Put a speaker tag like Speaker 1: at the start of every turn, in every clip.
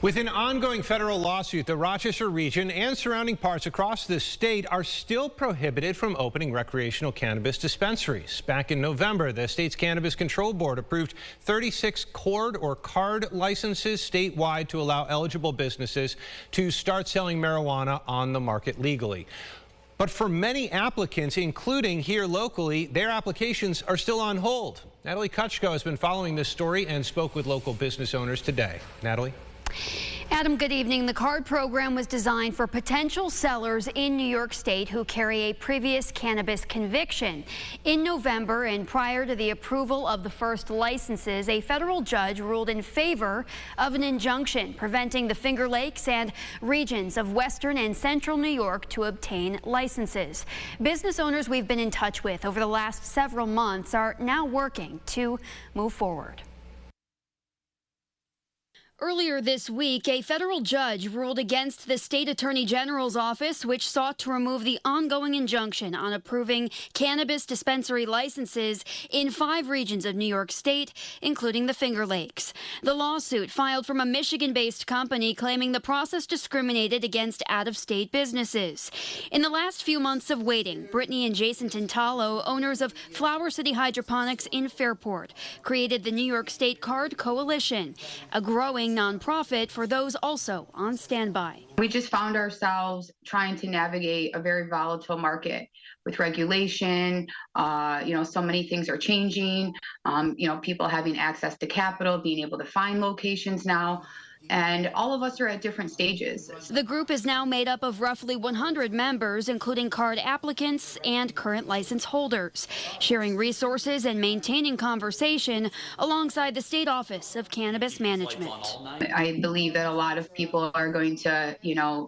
Speaker 1: With an ongoing federal lawsuit, the Rochester region and surrounding parts across the state are still prohibited from opening recreational cannabis dispensaries. Back in November, the state's Cannabis Control Board approved 36 cord or card licenses statewide to allow eligible businesses to start selling marijuana on the market legally. But for many applicants, including here locally, their applications are still on hold. Natalie Kutchko has been following this story and spoke with local business owners today. Natalie?
Speaker 2: Adam, good evening. The card program was designed for potential sellers in New York State who carry a previous cannabis conviction. In November and prior to the approval of the first licenses, a federal judge ruled in favor of an injunction preventing the Finger Lakes and regions of western and central New York to obtain licenses. Business owners we've been in touch with over the last several months are now working to move forward. Earlier this week, a federal judge ruled against the state attorney general's office, which sought to remove the ongoing injunction on approving cannabis dispensary licenses in 5 regions of New York State, including the Finger Lakes. The lawsuit, filed from a Michigan-based company, claiming the process discriminated against out-of-state businesses. In the last few months of waiting, Brittany and Jason Tintalo, owners of Flower City Hydroponics in Fairport, created the New York State Card Coalition, a growing nonprofit for those also on standby.
Speaker 3: We just found ourselves trying to navigate a very volatile market with regulation. So many things are changing. People having access to capital, being able to find locations now. And all of us are at different stages.
Speaker 2: The group is now made up of roughly 100 members, including card applicants and current license holders, sharing resources and maintaining conversation alongside the State Office of Cannabis Management.
Speaker 3: I believe that a lot of people are going to,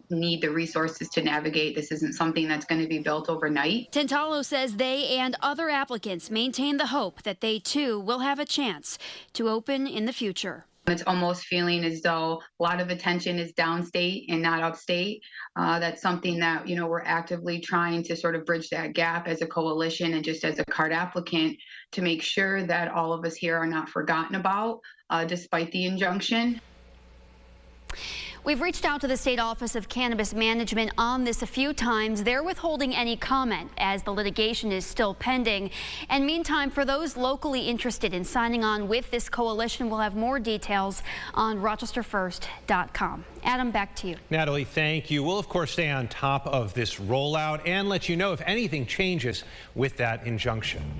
Speaker 3: need the resources to navigate. This isn't something that's going to be built overnight.
Speaker 2: Tintalo says they and other applicants maintain the hope that they too will have a chance to open in the future.
Speaker 3: It's almost feeling as though a lot of attention is downstate and not upstate. That's something that, we're actively trying to sort of bridge that gap as a coalition and just as a card applicant to make sure that all of us here are not forgotten about, despite the injunction.
Speaker 2: We've reached out to the State Office of Cannabis Management on this a few times. They're withholding any comment as the litigation is still pending. And meantime, for those locally interested in signing on with this coalition, we'll have more details on rochesterfirst.com. Adam, back to you.
Speaker 1: Natalie, thank you. We'll, of course, stay on top of this rollout and let you know if anything changes with that injunction.